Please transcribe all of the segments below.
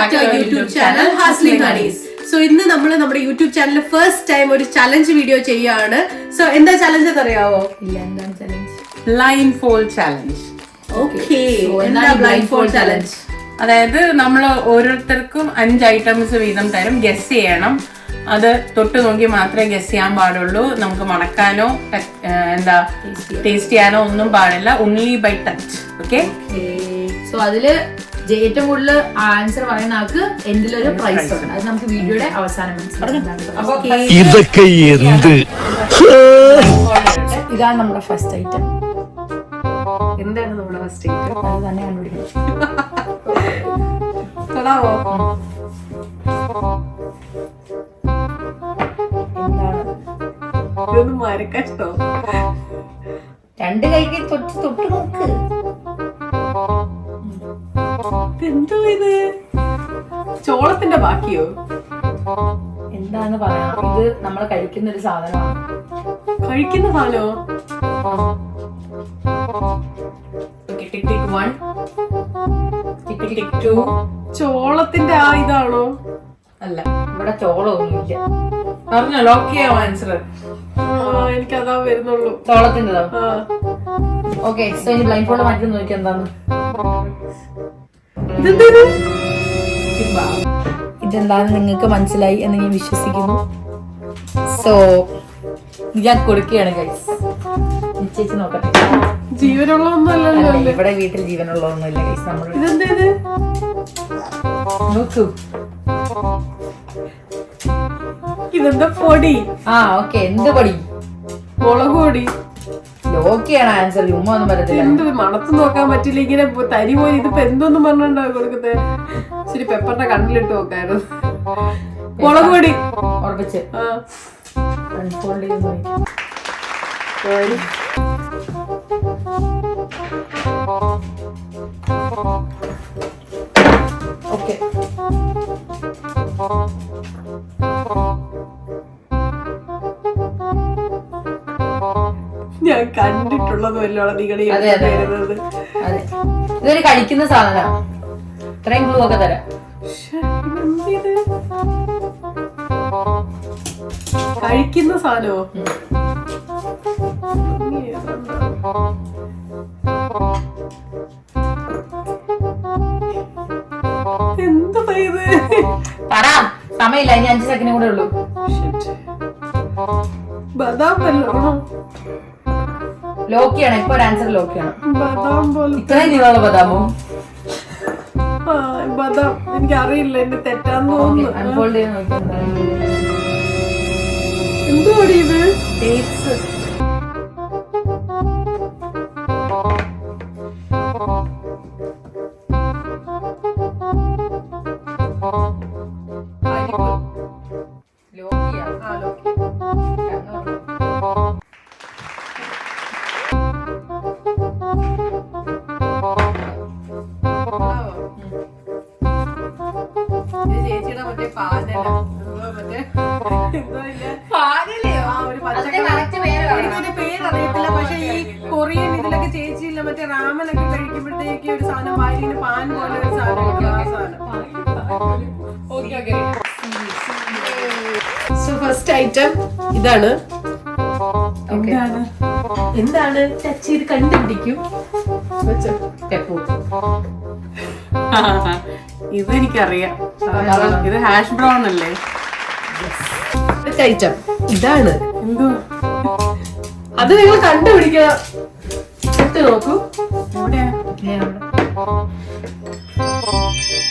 back to our YouTube channel, Hustling Honeys. So ഇന്ന് നമ്മൾ നമ്മുടെ യൂട്യൂബ് ചാനലിൽ ഫസ്റ്റ് ടൈം ഒരു ചലഞ്ച് വീഡിയോ ചെയ്യാണ്. സോ എന്താ ചലഞ്ച് എന്ന് അറിയാവോ? ഇല്ല, എന്താണ് challenge? Blind fold challenge. Okay, എന്താ ബ്ലൈൻഡ് ഫോൾഡ് ചലഞ്ച്? അതായത് നമ്മൾ ഓരോരുത്തർക്കും 5 ഐറ്റംസ് വീതം തരും, ഗസ് ചെയ്യണം. അത് തൊട്ട് നോക്കി മാത്രമേ ഗസ് ചെയ്യാൻ പാടുള്ളൂ. നമുക്ക് മണക്കാനോ എന്താ ടേസ്റ്റ് ചെയ്യാനോ ഒന്നും പാടില്ല. Only by touch. Okay. So അതില് ഏറ്റവും കൂടുതൽ ആൻസർ പറയുന്ന ആൾക്ക് എന്തിലൊരു പ്രൈസ് ഉണ്ട്. അത് നമുക്ക് വീഡിയോയുടെ അവസാനം മനസ്സിലാക്കാം. ഇതൊക്കെ എന്ത്? ഇതാണ് നമ്മുടെ ഫസ്റ്റ് ഐറ്റം. എന്താണ് നമ്മുടെ ഫസ്റ്റ് ഐറ്റം? അത് തന്നെ കണ്ടുപിടിക്കണം. തൊടാവോ? ഇതൊന്നും മരക്കഷ്ടോ? രണ്ട് കൈക്ക് തൊട്ട് നോക്ക്. എന്തോ ഇത്? ചോളത്തിന്റെ ബാക്കിയോ? എന്താന്ന് പറയാം. ഇത് നമ്മൾ കഴിക്കുന്ന ഒരു സാധനമാണ്. കഴിക്കുന്ന സാധനോ? ടിക് ടിക് 1, ടിക് ടിക് 2. ചോളത്തിന്റെ ആ ഇതാണോ? അല്ല, ഇവിടെ ചോളമൊന്നുമില്ല. പറഞ്ഞോ, ലോക്ക് ചെയ്യാം ആൻസർ. എനിക്കതാ വരുന്നുള്ളൂ. ചോളത്തിൻ്റെതോ? ഓക്കെ. സോ ഇനി ബ്ലൈൻഡ് ഫോൾഡ് മാറ്റി നോക്കി എന്താന്ന്. ഇതെന്താണെന്ന് നിങ്ങൾക്ക് മനസ്സിലായി എന്ന് ഞാൻ വിശ്വസിക്കുന്നു. സോ ഞാൻ കൊടുക്കുകയാണ് ഗൈസ്. ചേച്ചി നോക്കട്ടെ. ജീവനുള്ളതൊന്നുമല്ലല്ലോ. ഇവിടെ വീട്ടിൽ ജീവനുള്ളതൊന്നുമില്ല ഗൈസ്. നമ്മൾ ഇതെന്തേത്? നോക്കൂ. ഇതെന്താ പൊടി? ആ ഓക്കെ. എന്ത് പൊടി? മുളക് പൊടി. ഓക്കെയാണ് ആൻസർ. ഉമ്മ ഒന്നും പറ്റത്തില്ല. എന്ത് മണത്ത് നോക്കാൻ പറ്റില്ല. ഇങ്ങനെ തരി പോയി. ഇതിപ്പോ എന്തോന്നും പറഞ്ഞിട്ടുണ്ടാവും കൊടുക്കുന്നത്. ശരി, പെപ്പറിന്റെ കണ്ണിലിട്ട് നോക്കായിരുന്നു. മുളക് പൊടി. ഉറപ്പിച്ച് അൺഫോൾഡ് ചെയ്ത് നോക്കി. ഓക്കെ. ഞാൻ കണ്ടിട്ടുള്ളത് വല്ലോളം നിങ്ങളീ വരുന്നത്. അതെ, ഇതൊരു കഴിക്കുന്ന സാധനമാണ്. ഇത്രയും ഗ്ലൂ ഒക്കെ തരാം. കഴിക്കുന്ന സാധനമോ? എന്താ ഇത്? പറ, സമയമില്ല. ഇനി 5 സെക്കൻഡ് കൂടെ ഉള്ളൂ. ബദാം വല്ലോ? ലോക്ക് ചെയ്യണം. ഇപ്പൊ ഒരു ആൻസർ ലോക്ക് ചെയ്യണം. ബദാം പോലെ. ഇത്രയും നീളമുള്ള ബദാമോ? ബദാം. എനിക്കറിയില്ല, എന്റെ തെറ്റാന്ന് തോന്നുന്നു. അൺഫോൾഡ് ചെയ്ത് നോക്കി. എന്തുവാടി ഇത്? ഡേറ്റ്സ്. ലോക്ക് ചെയ്യാം. ആ, ലോക്ക്. ചേച്ചിയുടെ മറ്റേ പാനല എനിക്കൊരു പേരറിയത്തില്ല. പക്ഷെ ഈ കൊറിയൻ ഇതിലൊക്കെ ചേച്ചിയില്ല മറ്റേ റാമനൊക്കെ കഴിക്കുമ്പോഴത്തേക്ക് ഒരു സാധനം വായിലിന് പാൻ പോലെ ഒരു സാധനം കിട്ടും. ആ സാധനം. സോ ഫസ്റ്റ് ഐറ്റം ഇതാണ്. എന്താണ്? ടച്ച് ചെയ്ത് കണ്ടുപിടിക്കും. ഇതെനിക്കറിയാം. ഇത് ഹാഷ് ബ്രൗൺ അല്ലേ? ഐറ്റം ഇതാണ്. എന്തോ അത് നിങ്ങൾ കണ്ടുപിടിക്കണം. എടുത്ത് നോക്കൂ. എവിടെയാ?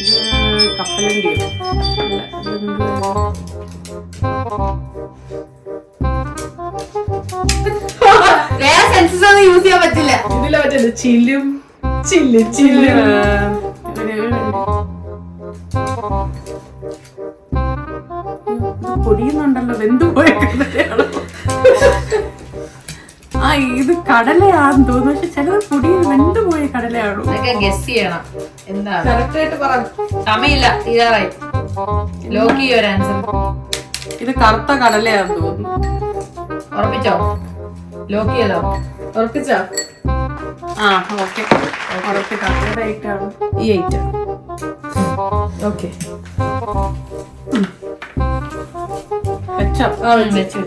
ഇത് കപ്പലണ്ടിയോ? വേറെ സെൻസസ് ഒന്നും യൂസ് ചെയ്യാൻ പറ്റില്ല. ഇതിലെ മറ്റേ ചില്ലും ചില്ല് പൊടിയുന്നുണ്ടല്ലോ. വെന്തുപോയ കടലയാണോ? ആ, ഇത് കടലയാണെന്ന് തോന്നുന്നു. പക്ഷെ ചിലത് പൊടി വെന്തുപോയ കടലയാണോ? ഗസ് ചെയ്യണം. എന്താണ്? കറക്റ്റ് ആയിട്ട് പറ. സമയമില്ല, തീരാറായി. ലോക്ക് ചെയ്യോ ആൻസർ. ഇത് കറുത്ത കടലയാന്ന് തോന്നുന്നു. ഉറപ്പിച്ചോ? ലോക്ക് ചെയ്തോ? ഉറപ്പിച്ചാ? ആ ഓക്കെ. ഈ ഐറ്റം ഓക്കെ വെച്ചോ? വെച്ചു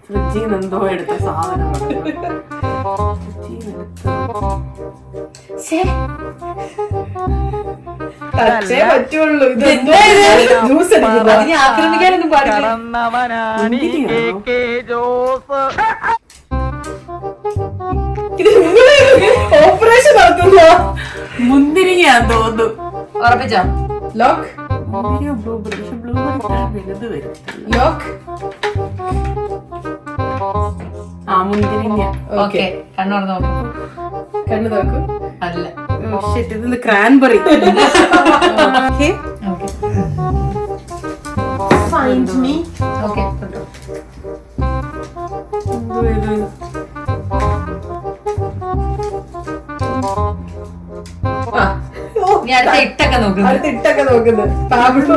ഫ്രിഡ്ജിൽ നിന്ന് എന്തോ എടുത്ത സാധനം ടച്ചേ പറ്റുള്ളൂ. ഇത് ജ്യൂസ് ആക്രമിക്കാനൊന്നും പാടില്ല. ഓപ്പറേഷൻ നടത്തുന്നോ? മുന്തിരിങ്ങയാന്ന് തോന്നുന്നു. ഉറപ്പിച്ചോ? ലോക്ക് മുന്തിരിയോ ബ്ലൂബെറി? പക്ഷെ ബ്ലൂബെറി വലുത് വരും. ലോക്ക്. ആ മുന്തിരിങ്ങ. ഓക്കെ കണ്ണു തുറന്ന് നോക്കൂ. കണ്ണു നോക്കൂ. അല്ല. ഇതിന് cranberry. Okay find me. Okay ഇനി അടുത്ത ഇട്ടൊക്കെ നോക്കുന്നു. അടുത്ത് ഇട്ടൊക്കെ നോക്കുന്നത്. പാബിളോ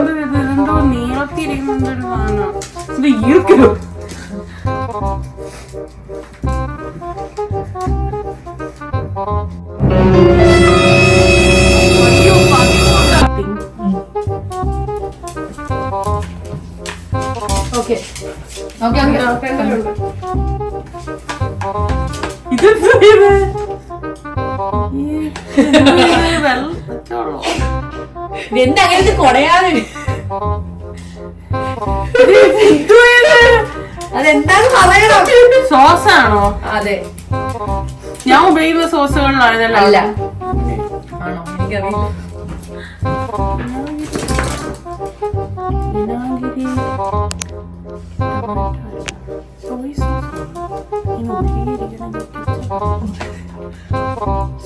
എന്തോ നീളത്തിരിക്കുന്ന ഒരു സാധനം. ഇത് ഈർക്കലോ? Okay okay രണ്ടിലുണ്ട്. ഇതെന്തോ ഇത്? എന്താ അങ്ങനത്തെ കൊടയാതെ അതെന്താന്ന് പറയണം. സോസാണോ? അതെ. ഞാൻ ഉപയോഗിക്കുന്ന സോസുകളിലാണ് അല്ല. ഇതെല്ലാം. ആണോ? എനിക്കറിയില്ല. വിനാഗിരി, സോയ് സോസ്,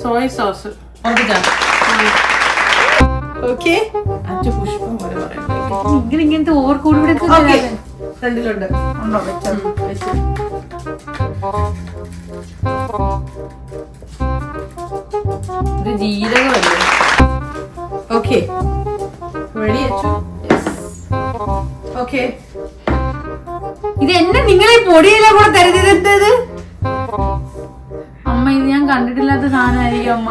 സോയ് സോസ്. ഉറപ്പിച്ചോ? ഓക്കെ അഞ്ച് പുഷ്പം പോലെ പറയുന്നത്. ഇങ്ങനത്തെ ഓവർകൂടി ഓക്കെ രണ്ടിലുണ്ട്. ഉണ്ടോ? വെച്ചോ? വെച്ചു. ഇത് ജീരകമല്ലേ? Okay ready Achu. ഓക്കെ ഇത് എന്നെ നിങ്ങളെ പൊടിയെല്ലാം കൂടെ തരുന്നത് അമ്മ. ഇത് ഞാൻ കണ്ടിട്ടില്ലാത്ത സാധനമായിരിക്കും അമ്മ.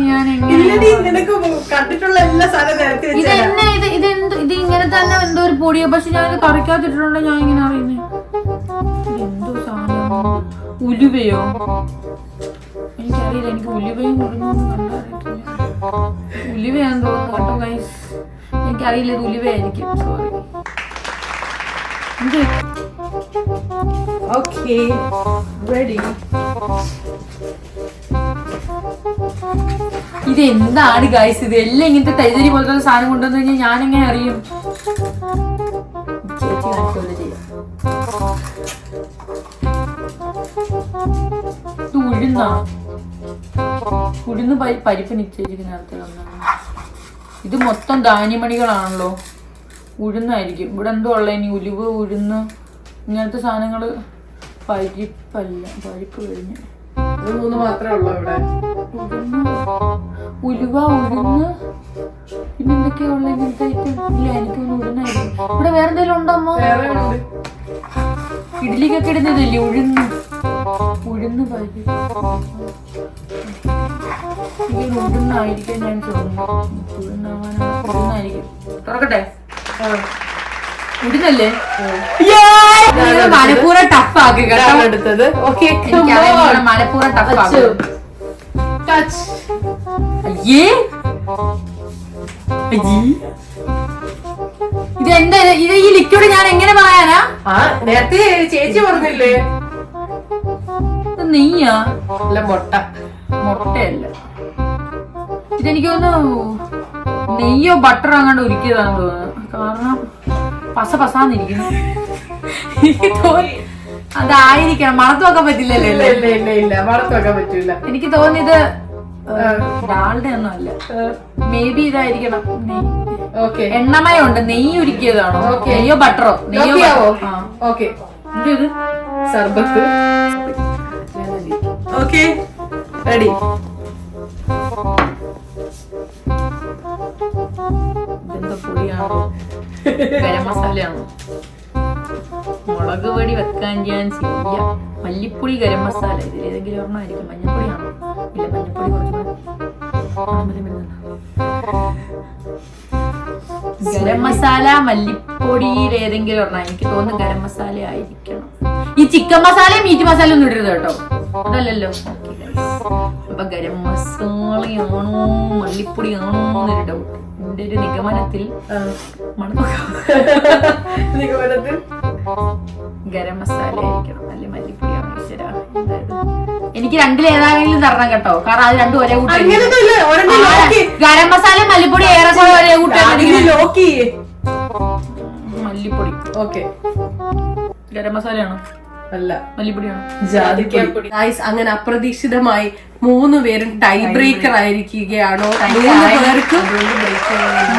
ഞാൻ ഇല്ലടി, നിനക്ക് കണ്ടിട്ടുള്ള എല്ലാ സാധനം നിരത്തി ഇത് വെച്ചാ എന്നെ ഇത് ഇങ്ങനെ തന്നെ എന്തോ ഒരു പൊടിയാ. പക്ഷെ ഞാൻ ഇത് കറിക്കാത്തിട്ടുണ്ടോ ഞാൻ ഇങ്ങനെ അറിയുന്നേ. എന്തോ സാധനം? ഉലുവയോ? എനിക്കറിയില്ല. എനിക്ക് ഉലുവയും ഉഴുന്നൊന്നും കണ്ടറിയത്തില്ല. ഉലുവയാന്ന് തോന്നുന്നു കേട്ടോ ഗൈസ്. എനിക്കറിയില്ല. ഇത് ഉലുവയായിരിക്കും. സോറി. ഇത് ഓക്കെ റെഡി. ഇത് എന്താണ് ഗൈസ്? ഇത് എല്ലാം ഇങ്ങനത്തെ തരിതരി പോലത്തെ സാധനം കൊണ്ടുവന്നു കഴിഞ്ഞാൽ ഞാൻ എങ്ങനെ അറിയും? ചേച്ചി കാണിച്ചോലെ ചെയ്യാം. ഇത് ഉഴുന്നാ? ഉഴുന്ന് പരിപ്പ് നിശ്ചയിച്ചിരിക്കുന്ന നേരത്തെ. ഇത് മൊത്തം ധാന്യമണികളാണല്ലോ. ഉഴുന്നായിരിക്കും. ഇവിടെ എന്തോ ഉള്ള ഇനി ഉലുവ്, ഉഴുന്ന്, ഇങ്ങനത്തെ സാധനങ്ങള്. പരിപ്പല്ല, പരിപ്പ് കഴിഞ്ഞ്. അത് മൂന്ന് മാത്രമേ ഉള്ളൂ ഇവിടെ. ഉലുവ, ഉഴുന്ന്, പിന്നെ എന്തൊക്കെയാ ഉള്ള ഇങ്ങനത്തെ ഐറ്റം? ഇല്ല, എനിക്കൊന്നും ഉഴുന്നായിരുന്നു. ഇവിടെ വേറെ എന്തെങ്കിലും ഉണ്ടോ അമ്മ? വേറെ ഉണ്ട്. ഇഡ്ലിക്കൊക്കെ ഇടുന്നതല്ലേ ഉഴുന്ന്? ഉഴുന്ന് പരിപ്പ്. എനിക്ക് ഉഴുന്നായിരിക്കും ഞാൻ തോന്നുന്നു. ഉഴുന്നായിരിക്കും. തുറക്കട്ടെ? ഉഴുന്നല്ലേ? മനപ്പൂർവ്വം ടഫ് ആക്കി കേട്ടോ. എടുത്തത്. ഓക്കെ മനപ്പൂർവ്വം ടഫ് ആക്കി. ടച്ച്. അയ്യേ, ഇതെന്താ? ഇത് ഈ ലിക്വിഡ് ഞാൻ എങ്ങനെ പറയാനാ? ആ നേരത്തെ ചേച്ചി പറഞ്ഞില്ലേ? ഇത് നെയ്യാ? അല്ല മുട്ട. മുട്ടയല്ല. ഇതെനിക്ക് തോന്നുന്നു നെയ്യോ ബട്ടറോ അങ്ങോട്ട് ഉരുക്കിയതാണെന്ന് തോന്നുന്നു. കാരണം പസാന്നിരിക്കുന്നു. എനിക്ക് തോന്നി അതായിരിക്കണം. മണത്ത് വെക്കാൻ പറ്റില്ലല്ലോ. ഇല്ല ഇല്ല ഇല്ല ഇല്ല വളർത്ത് വെക്കാൻ പറ്റൂല. എനിക്ക് തോന്നിയത് ഡാളുടെ ഒന്നും അല്ല. മേ ബി ഇതായിരിക്കണം. ഓക്കെ എണ്ണമയം ഉണ്ട്. നെയ്യ് ഉരുക്കിയതാണോ? നെയ്യോ ബട്ടറോ? നെയ്യോ. ഓക്കെ ഇത് സർബത്ത്. Okay ready. ഇതെന്തോ പൊടിയാണോ? ഗരം മസാലയാണോ? മുളക് പൊടി വെക്കാൻ ഞാൻ ചെയ്യാം. മല്ലിപ്പൊടി, ഗരം മസാല, ഇതിൽ ഏതെങ്കിലും ഒരെണ്ണമായിരിക്കും. മഞ്ഞപ്പൊടിയാണോ? ഇല്ല, മഞ്ഞപ്പൊടി കുറച്ച് ഗരം മസാല മല്ലിപ്പൊടിയിൽ ഏതെങ്കിലും ഒരെണ്ണം. എനിക്ക് തോന്നുന്നു ഗരം മസാല ആയിരിക്കണം. ഈ ചിക്കൻ മസാല മീറ്റ് മസാല ഒന്നും ഇടരുത് കേട്ടോ, അതല്ലല്ലോ. അപ്പൊ ഗരം മസാലയാണോ മല്ലിപ്പൊടിയാണോ എന്നൊരു ഡൗട്ട്. എന്റെ ഒരു നിഗമനത്തിൽ ഗരം മസാല ആയിരിക്കണം, അല്ലെ മല്ലിപ്പൊടിയാണോ? ഈശ്വരാ, എനിക്ക് രണ്ടിലേതാണെങ്കിലും തരണം കേട്ടോ, കാരണം അത് രണ്ടും ഒരേ കൂട്ടം. ഗരം മസാല മല്ലിപ്പൊടി ഏറെക്കുറെ ഒരേ കൂട്ടം. മല്ലിപ്പൊടി ഓക്കെ. ഗരം മസാലയാണോ അല്ല മല്ലിപ്പൊടിയാണോ? ജാതിപ്പൊടി. അങ്ങനെ അപ്രതീക്ഷിതമായി 3 പേരും ടൈ ബ്രേക്കർ ആയിരിക്കുകയാണോ? 3 പേർക്കും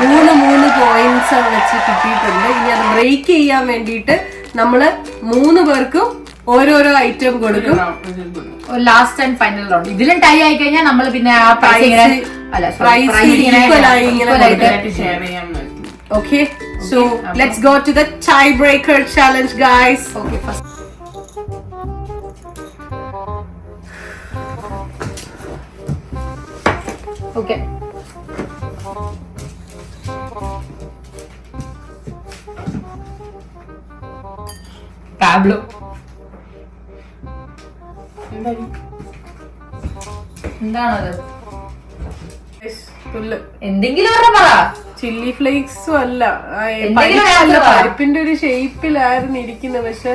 3 പോയിന്റ്സ് വെച്ച് കിട്ടിയിട്ടുണ്ട്. ഇനി അത് ബ്രേക്ക് ചെയ്യാൻ വേണ്ടിയിട്ട് നമ്മള് 3 പേർക്കും ഓരോരോ ഐറ്റം കൊടുക്കും. Last and final round. ഇതിലും ടൈ ആയി കഴിഞ്ഞാൽ നമ്മൾ പിന്നെ ആ prize okay. So let's go to the tie breaker challenge guys. Okay, first okay. Tableau എന്താണത്? എന്തെങ്കിലും പറ. ചില്ലി ഫ്ലേക്സും അല്ല, എന്തെങ്കിലും പരിപ്പിന്റെ ഒരു ഷേപ്പിലായിരുന്നു ഇരിക്കുന്നത്, പക്ഷെ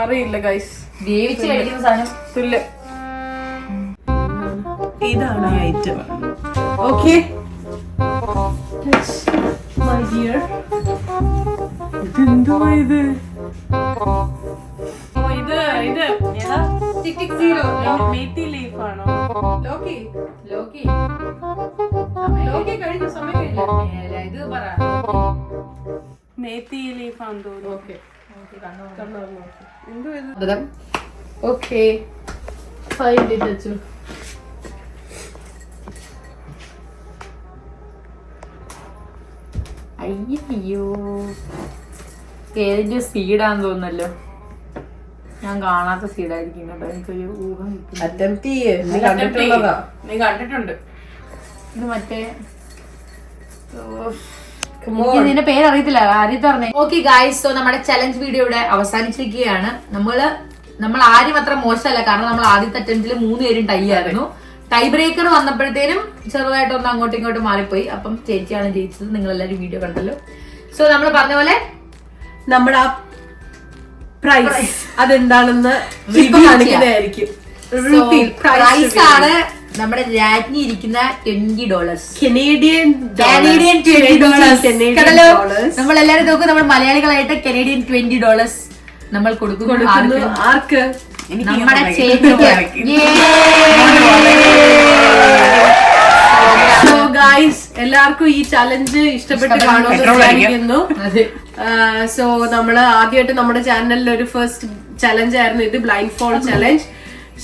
അറിയില്ല ഗൈസ്. വേവിച്ച് കഴിക്കുന്ന സാധനം. തുല്ല്. ഇതാണ് ഐറ്റം. Okay my dear. ഇതെന്തുവാ ഇത്? മേത്തി ലീഫ് ആണോ? ലോക്കി കഴിഞ്ഞ സമയം കഴിഞ്ഞില്ല. ഇത് പറ. മേത്തി ലീഫ് ആണെന്ന് തോന്നുന്നു. Okay. Okay, find it Achu. അയ്യോ, ഏതിന്റെ സീഡാന്ന് തോന്നുന്നല്ലോ. ഞാൻ കാണാത്ത സീഡായിരിക്കും കേട്ടോ, എനിക്കൊരു ഊഹം കിട്ടും. നീ കണ്ടിട്ടുണ്ട്. ഇത് മറ്റേ ഇതിന്റെ പേരറിയത്തില്ല, ആദ്യത്തെ പറഞ്ഞേ. ഓക്കെ ഗായ്സ്, സോ നമ്മുടെ ചലഞ്ച് വീഡിയോ ഇവിടെ അവസാനിച്ചിരിക്കുകയാണ്. നമ്മൾ ആരും അത്ര മോശമല്ല, കാരണം നമ്മൾ ആദ്യത്തെ അറ്റംപ്റ്റിൽ 3 പേരും ടൈ ആയിരുന്നു. ടൈ ബ്രേക്കർ വന്നപ്പോഴത്തേനും ചെറുതായിട്ടൊന്ന് അങ്ങോട്ടും ഇങ്ങോട്ടും മാറിപ്പോയി. അപ്പം ചേച്ചിയാണ് ജയിച്ചത്. നിങ്ങൾ എല്ലാവരും വീഡിയോ കണ്ടല്ലോ. സോ നമ്മൾ പറഞ്ഞ പോലെ നമ്മുടെ ആ പ്രൈസ് അതെന്താണെന്ന് കാണിക്കുന്നതായിരിക്കും. പ്രൈസ് ആണ് നമ്മുടെ രാജ്ഞി ഇരിക്കുന്ന $20. കനേഡിയൻ $20. നമ്മളെല്ലാരും നോക്കും, നമ്മൾ മലയാളികളായിട്ട് കനേഡിയൻ $20 നമ്മൾ കൊടുക്കുന്നു. ആർക്ക്? നമ്മുടെ ചേച്ചിക്ക്. ഗായ്സ്, എല്ലാവർക്കും ഈ ചലഞ്ച് ഇഷ്ടപ്പെട്ട് കാണുമെന്ന് വിചാരിക്കുന്നു. സോ നമ്മള് ആദ്യമായിട്ട് നമ്മുടെ ചാനലിൽ ഒരു ഫസ്റ്റ് ചലഞ്ച് ആയിരുന്നു ഇത്, ബ്ലൈൻഡ് ഫോൾഡ് ചലഞ്ച്.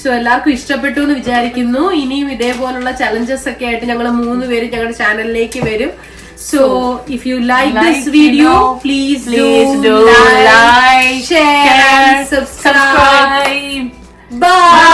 സോ എല്ലാവർക്കും ഇഷ്ടപ്പെട്ടു എന്ന് വിചാരിക്കുന്നു. ഇനിയും ഇതേപോലുള്ള ചലഞ്ചസ് ഒക്കെ ആയിട്ട് ഞങ്ങൾ 3 പേര് ഞങ്ങളുടെ ചാനലിലേക്ക് വരും. So if you like this video, please do like, share, subscribe. Bye.